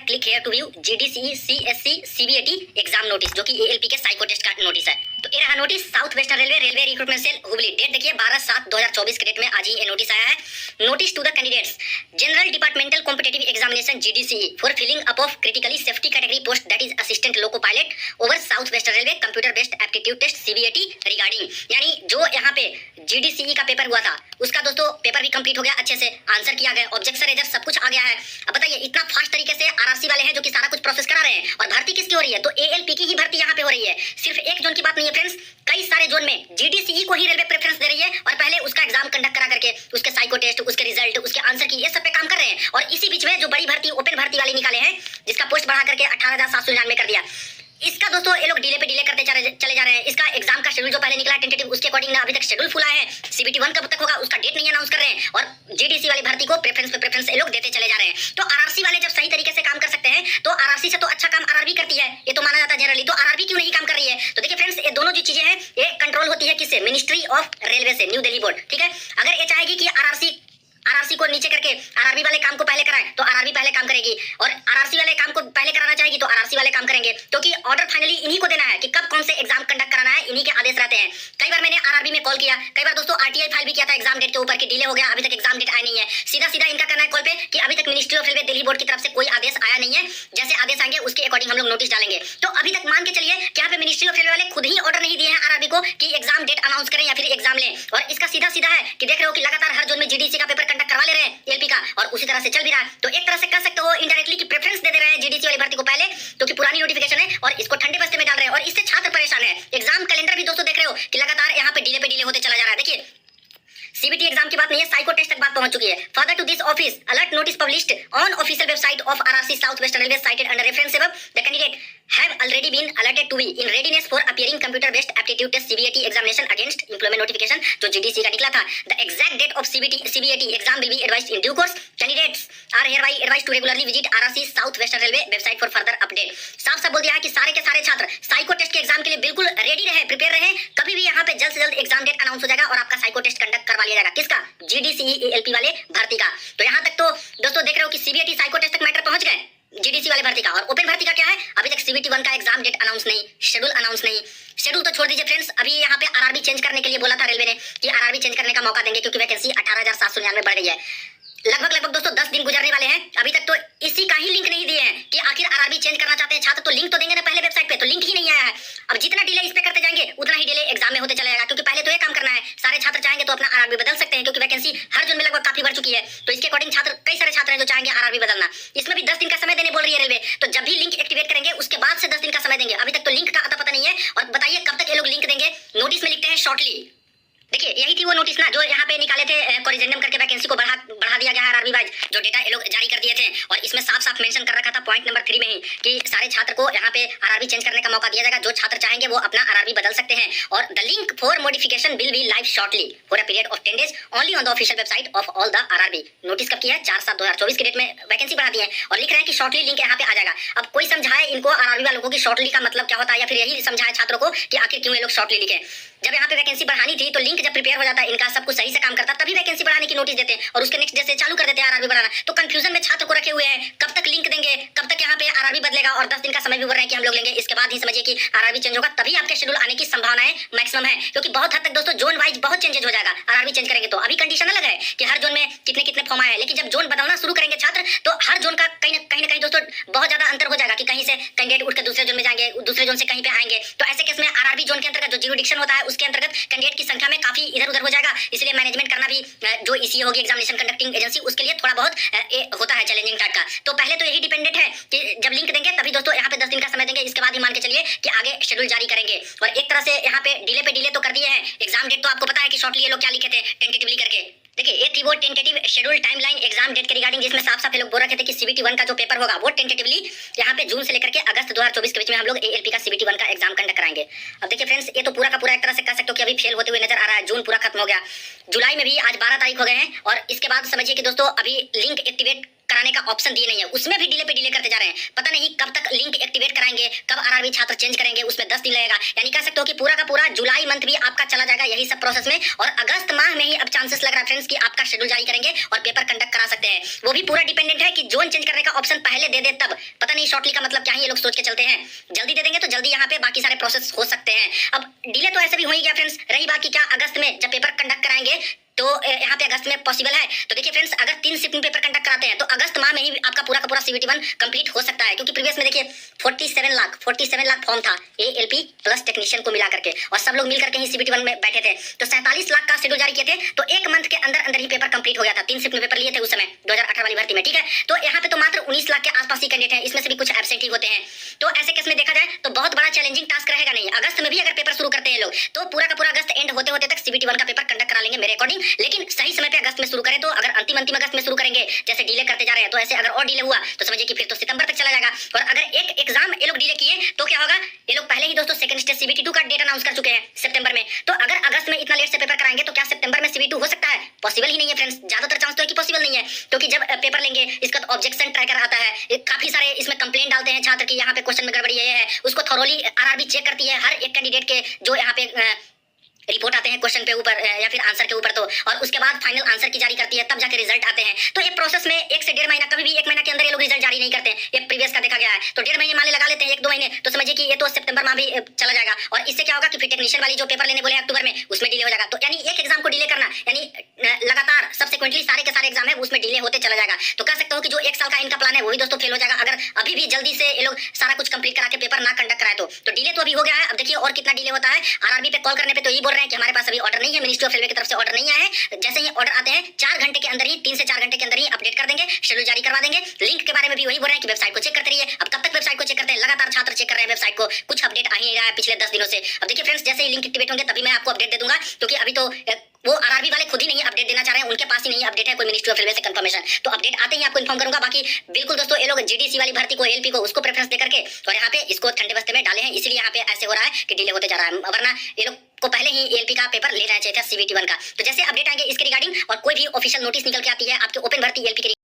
Click here to view GDCE CSC CBAT exam notice, जो कि ALP के psycho test का नोटिस है। तो ये रहा notice, south western railway recruitment cell Hubli. Date देखिए 12/7/2024 के डेट में आज ही ये नोटिस आया है। Notice to the candidates, general departmental competitive examination GDCE for filling up of critically safety category post that is assistant loco pilot over South western Railway computer based aptitude test CBAT regarding, यानी जो यहाँ पे जीडीसीई का paper हुआ था उसका दोस्तों paper भी कंप्लीट हो गया, अच्छे से आंसर किया गया, ऑब्जेक्शन रेजर सब कुछ आ गया है। अब बताइए इतना फास्ट तरीके से आरआरसी वाले हैं जो कि सारा कुछ प्रोसेस करा रहे हैं, और भर्ती किसकी हो रही है? तो एएलपी की ही भर्ती यहाँ पे हो रही है। सिर्फ एक जोन की बात नहीं है फ्रेंड्स, कई सारे जोन में जीडीसीई को ही रेलवे प्रेफरेंस दे रही है, और पहले उसका एग्जाम कंडक्ट करा करके उसके साइको टेस्ट, उसके रिजल्ट, उसके आंसर की, ये सब पे काम कर रहे हैं। और इसी बीच में जो बड़ी भर्ती ओपन भर्ती वाली निकाले हैं, जिसका पोस्ट बढ़ा करके 18,799 कर दिया, इसका दोस्तों ये लोग डिले पे डिले करते चले जा रहे हैं। इसका एग्जाम का शेड्यूल जो पहले निकला टेंटेटिव, उसके अकॉर्डिंग ना अभी तक शेड्यूल फुल आया है। सीबीटी 1 कब तक होगा उसका डेट नहीं अनाउंस कर रहे हैं, और जीडीसी वाली भर्ती को प्रेफरेंस पे प्रेफरेंस ये लोग देते चले जा रहे हैं। तो आरआरसी वाले जब सही तरीके से काम कर सकते हैं, तो आरआरसी से तो अच्छा काम आरआरबी करती है, ये तो माना जाता है जनरली। तो आरआरबी क्यों नहीं काम कर रही है? तो देखिए फ्रेंड्स, ये दोनों जो चीजें हैं ये कंट्रोल होती है किससे? मिनिस्ट्री ऑफ रेलवे से, न्यू दिल्ली बोर्ड। ठीक है, अगर ये चाहेगी कि आरआरसी को नीचे करके आरआरबी वाले काम को पहले कराए, तो आरआरबी पहले काम करेगी, और आरआरसी वाले काम को पहले कराना चाहेगी तो आरआरसी वाले काम करेंगे, क्योंकि ऑर्डर फाइनली इन्हीं को देना है कि कब कौन से एग्जाम कंडक्ट कराना है, इन्हीं के आदेश रहते हैं। कई बार मैंने आरआरबी में कॉल किया, कई बार दोस्तों आरटीआई फाइल भी किया था एग्जाम डेट के ऊपर कि डिले हो गया, अभी तक एग्जाम डेट आया नहीं है। सीधा सीधा इनका करना है कॉल पे कि अभी तक ministry of railway Delhi board की तरफ से कोई आदेश आया नहीं है, जैसे आदेश आएंगे उसके अकॉर्डिंग हम लोग नोटिस डालेंगे। तो अभी तक मान के चलिए कि यहाँ पे मिनिस्ट्री ऑफ रेलवे वाले खुद ही ऑर्डर नहीं दिए हैं आरआरबी को कि एग्जाम डेट अनाउंस करें या फिर एग्जाम लें। और इसका सीधा सीधा है कि देख रहे हो कि लगातार हर जोन में जीडीसी का पेपर कंडक्ट करवा ले रहे हैं एलपी का, और उसी तरह से चल भी रहा है। तो एक तरह से कह सकते हो इनडायरेक्टली कि प्रेफरेंस दे रहे हैं जीडीसी वाली भर्ती को पहले, क्योंकि पुरानी नोटिफिकेशन है और इसको ठंडे बस्ते में डाल रहे हैं, और इससे छात्र परेशान है। एग्जाम कैलेंडर भी दोस्तों देख रहे हो कि लगातार यहाँ पे डिले होते चला जा रहा है। देखिए सीबीटी एग्जाम की बात नहीं है, साइको टेस्ट तक बात पहुंच चुकी है। Further to this office alert notice published on official website of RRC south western railway cited under reference above, the candidate have already been alerted to be in readiness for appearing computer based aptitude test CBAT examination against employment notification जो GDC का निकला था। The exact date of CBAT exam will be advised in due course. Candidates are hereby advised to regularly visit RRC South Western Railway website for further update। साफ साफ बोल दिया है कि सारे के सारे छात्र साइको टेस्ट के एग्जाम के लिए बिल्कुल रेडी रहे, प्रिपेयर रहे। कभी भी यहाँ पे जल्द से जल्द एग्जाम डेट अनाउंस हो जाएगा और आपका साइको टेस्ट कंडक्ट करवा लिया जाएगा। किसका? GDCE ALP वाले भर्ती का। तो यहाँ तक तो दोस्तों देख रहे हो कि CBAT साइको टेस्ट तक मैटर पहुंच गए जीडीसी वाले भर्ती का। और ओपन भर्ती का क्या है? अभी तक सीबीटी 1 का एग्जाम डेट अनाउंस नहीं, शेड्यूल अनाउंस नहीं। शेड्यूल तो छोड़ दीजिए फ्रेंड्स, अभी यहाँ पे आरआरबी चेंज करने के लिए बोला था रेलवे ने कि आरआरबी चेंज करने का मौका देंगे, क्योंकि वैकेंसी 18,799 बढ़ गई है। लगभग दोस्तों 10 दिन गुजरने वाले हैं, अभी तक तो इसी का ही लिंक नहीं दिए हैं कि आखिर आरआरबी चेंज करना चाहते हैं छात्र, तो लिंक तो देंगे ना पहले वेबसाइट पे, तो लिंक ही नहीं आया है। अब जितना डिले इस पे करते जाएंगे उतना ही डिले एग्जाम में होते चला जाएगा, क्योंकि पहले तो ये काम करना है। सारे छात्र चाहेंगे तो अपना आरआरबी बदल सकते हैं, क्योंकि वैकेंसी हर जोन में लगभग काफी बढ़ चुकी है। तो इसके अकॉर्डिंग छात्र, कई सारे छात्र हैं जो चाहेंगे आरआरबी बदलना। इसमें भी 10 दिन का समय देने बोल रही है रेलवे, तो जब भी लिंक एक्टिवेट करेंगे उसके बाद से 10 दिन का समय देंगे। अभी तक तो लिंक का अता पता नहीं है, और बताइए कब तक ये लोग लिंक देंगे? नोटिस में लिखते हैं शॉर्टली। देखिए यही थी वो नोटिस ना जो यहाँ पे निकाले थे, कोरिजेंडम करके वैकेंसी को बढ़ा दिया गया है आरआरबी वाइज, जो डेटा ये लोग जारी कर दिए थे। और इसमें साफ साफ मेंशन कर रखा था पॉइंट नंबर 3 में ही कि सारे छात्र को यहाँ पे आरआरबी चेंज करने का मौका दिया जाएगा। जो छात्र चाहेंगे वो अपना आरआरबी बदल सकते हैं, और the link for modification will be live shortly for a period of 10 days only on the official website of all the RRB. Notice कब किया है? 4/7/2024 के डेट में वैकेंसी बढ़ा दी है, और लिख रहे हैं कि शॉर्टली लिंक यहाँ पे आ जाएगा। अब कोई समझाए इनको आरआरबी वालों को कि शॉर्टली का मतलब क्या होता है, या फिर यही समझाए छात्रों को कि आखिर क्यों ये लोग शॉर्टली लिखे। जब यहाँ पे वैकेंसी बढ़ानी थी तो लिंक जब प्रिपेयर हो जाता है इनका, सब कुछ सही से काम करता, तभी वैकेंसी बढ़ाने की नोटिस देते हैं, और उसके नेक्स्ट डे से चालू कर देते हैं आरआरबी बढ़ाना। तो कंफ्यूजन में छात्र को रखे हुए हैं, कब तक लिंक देंगे, कब तक यहाँ पे आरआरबी बदलेगा, और 10 दिन का समय भी बोल रहे हैं कि हम लोग लेंगे। इसके बाद ही समझिए कि आरआरबी चेंज होगा, तभी आपके शेड्यूल आने की संभावनाएं मैक्सिमम है, क्योंकि बहुत हद तक दोस्तों जोन वाइज बहुत चेंजेस हो जाएगा आरआरबी चेंज करेंगे तो। अभी कंडीशन अलग है कि हर जोन में कितने कितने फॉर्म आए हैं, लेकिन जब जोन बदलना शुरू करेंगे छात्र, तो हर जोन का कहीं ना कहीं दोस्तों बहुत ज्यादा अंतर हो जाएगा कि कहीं से कैंडिडेट उठकर दूसरे जोन में जाएंगे, दूसरे जोन से कहीं पे आएंगे। तो ऐसे केस में आरआरबी जोन के अंतर्गत जो ज्यूरिडिक्शन होता है उसके अंतर्गत कैंडिडेट की संख्या में काफी इधर उधर हो जाएगा। इसलिए मैनेजमेंट करना भी जो ईसी होगी एग्जामिनेशन कंडक्टिंग एजेंसी, उसके लिए थोड़ा बहुत होता है चैलेंजिंग टाइप का। तो पहले तो यही डिपेंडेंट है कि जब लिंक देंगे तभी दोस्तों यहाँ पे 10 दिन का समय देंगे, इसके बाद ही मान के चलिए कि आगे शेड्यूल जारी करेंगे। और एक तरह से यहाँ पे डिले तो कर दिए हैं। एग्जाम डेट तो आपको पता है कि शॉर्टली ये लोग क्या लिखे थे टेंटेटिवली करके। देखिए ये थी वो tentative schedule timeline exam date के रिगार्डिंग, जिसमें साफ साफ लोग बोल रखे थे कि सीबीटी 1 का जो पेपर होगा वो टेंटेटिवली यहाँ पे जून से लेकर के अगस्त 2024 के बीच में हम लोग एएलपी का सीबीटी 1 का एग्जाम कंडक्ट कराएंगे। अब देखिए फ्रेंड्स, ये तो पूरा का पूरा एक तरह से कह सकते हो कि अभी फेल होते हुए नजर आ रहा है। जून पूरा खत्म हो गया, जुलाई में भी आज 12 तारीख हो गए हैं, और इसके बाद समझिए कि दोस्तों अभी लिंक एक्टिवेट कराने का ऑप्शन दिए नहीं है, उसमें भी डिले करते जा रहे हैं। पता नहीं कब तक लिंक एक्टिवेट कराएंगे, कब आरआरबी भी छात्र चेंज करेंगे उसमें 10 दिन लगेगा, यानी कह सकते हो कि पूरा का पूरा जुलाई मंथ भी आपका चला जाएगा यही सब प्रोसेस में, और अगस्त माह में ही अब चांसेस लग रहा है फ्रेंड्स कि आपका शेड्यूल जारी करेंगे और पेपर कंडक्ट करा सकते हैं। वो भी पूरा डिपेंडेंट है कि जोन चेंज करने का ऑप्शन पहले दे दे तब, पता नहीं शॉर्टली का मतलब क्या है ये लोग सोच के चलते हैं, जल्दी दे देंगे तो जल्दी यहाँ पे बाकी सारे प्रोसेस हो सकते हैं। अब डिले तो ऐसे भी हो ही गया फ्रेंड्स, रही बात की क्या अगस्त में जब पेपर कंडक्ट कराएंगे तो यहाँ पे अगस्त में पॉसिबल है। तो देखिए फ्रेंड्स, अगर 3 शिफ्ट में पेपर कंडक्ट कराते हैं तो अगस्त माह में ही आपका पूरा का पूरा CBT 1 कंप्लीट हो सकता है, क्योंकि प्रीवियस में देखिए 47 लाख फॉर्म था ALP प्लस टेक्नीशियन को मिला करके, और सब लोग मिल करके ही CBT 1 में बैठे थे, तो 47 लाख का शेड्यूल जारी किए थे, तो एक मंथ के अंदर अंदर ही पेपर कंप्लीट हो गया था। 3 शिफ्ट में पेपर लिए थे उस समय 2018 वाली भर्ती में, ठीक है। तो यहाँ पे तो मात्र 19 लाख के आसपास ही कैंडिडेट हैं, इसमें से भी कुछ एब्सेंट ही होते हैं। तो ऐसे केस में देखा जाए तो बहुत बड़ा चैलेंजिंग टास्क रहेगा नहीं। अगस्त में भी अगर पेपर शुरू करते हैं लोग तो पूरा का पूरा अगस्त एंड होते होते तक CBT 1 का पेपर कंडक्ट करा लेंगे मेरे अकॉर्डिंग, लेकिन सही समय पे अगस्त में शुरू करें। तो अगर अंतिम अगस्त में शुरू करेंगे, जैसे डिले करते जा रहे हैं, तो ऐसे अगर और डिले हुआ तो समझिए कि फिर तो सितंबर तक चला जाएगा। और अगर एक एग्जाम ये लोग डिले किए तो क्या होगा, ये लोग पहले ही दोस्तों सेकंड स्टेज CBT 2 का डेट अनाउंस कर चुके हैं सितंबर में, तो अगर अगस्त में इतना लेट से पेपर कराएंगे तो क्या सितंबर में CBT 2 हो सकता है? पॉसिबल ही नहीं है फ्रेंड्स, ज्यादातर चांस तो है कि पॉसिबल नहीं है, क्योंकि जब पेपर लेंगे इसका तो ऑब्जेक्शन ट्रैकर आता है, काफी सारे इसमें कंप्लेंट डालते हैं छात्र की यहाँ पे क्वेश्चन में गड़बड़ी है, उसको थॉरोली RRB चेक करती है हर एक कैंडिडेट के जो यहाँ पे रिपोर्ट आते हैं क्वेश्चन पे ऊपर या फिर आंसर के ऊपर, तो और उसके बाद फाइनल आंसर की जारी करती है, तब जाके रिजल्ट आते हैं। तो ये प्रोसेस में 1 से 1.5 महीना, कभी भी 1 महीना के अंदर ये लोग रिजल्ट जारी नहीं करते हैं, ये प्रीवियस का देखा गया है। तो 1.5 महीने मान लगा लेते हैं, 1-2 महीने, तो समझिए कि ये तो सितंबर माह भी चला जाएगा, और इससे क्या होगा कि फिर टेक्नीशियन वाली जो पेपर लेने बोले अक्टूबर में उसमें डिले हो जाएगा। तो यानी एक एग्जाम को डिले करना यानी लगातार सबसिक्वेंटली सारे के सारे एग्जाम है उसमें डिले होते चला जाएगा। तो कह सकते हो कि जो 1 साल का इनका प्लान है वो भी दोस्तों फेल हो जाएगा, अगर अभी भी जल्दी से ये लोग सारा कुछ कंप्लीट करा के पेपर ना कंडक्ट कराए तो डिले तो अभी हो गया है। अब देखिए और कितना डिले होता है। RRB पे कॉल करने पे तो ये बोल रहे हैं कि हमारे पास अभी ऑर्डर नहीं है, मिनिस्ट्री ऑफ रेलवे की तरफ से ऑर्डर नहीं आया है, जैसे ही ऑर्डर आते हैं 4 घंटे के अंदर ही, 3 से 4 घंटे के अंदर ही अपडेट कर देंगे, शेड्यूल जारी करवा देंगे। लिंक के बारे में भी वही बोल रहे हैं कि वेबसाइट को चेक करते रहिए। अब कब तक वेबसाइट को चेक करते हैं, लगातार छात्र चेक कर रहे हैं वेबसाइट को, कुछ अपडेट आ ही नहीं रहा है पिछले 10 दिनों से। अब देखिए फ्रेंड्स, जैसे ही लिंक एक्टिवेट होंगे तभी मैं आपको अपडेट दे दूंगा, क्योंकि अभी तो वो RRB वाले खुद ही नहीं अपडेट देना चाह रहे हैं, उनके पास ही नहीं अपडेट है कोई मिनिस्ट्री ऑफ रेलवे से कंफर्मेशन। तो अपडेट आते ही आपको इन्फॉर्म करूंगा। बाकी बिल्कुल दोस्तों ये लोग GDC वाली भर्ती को, ALP को, उसको प्रेफरेंस दे करके और यहाँ पे इसको ठंडे बस्ते में डाले हैं, इसीलिए यहाँ पे ऐसे हो रहा है कि डिले होते जा रहा है, वरना ये लोग को पहले ही ALP का पेपर ले जाना चाहिए था CBT 1 का। तो जैसे अपडेट आएंगे इसके रिगार्डिंग और कोई भी ऑफिशियल नोटिस निकल के आती है आपके ओपन भर्ती ALP के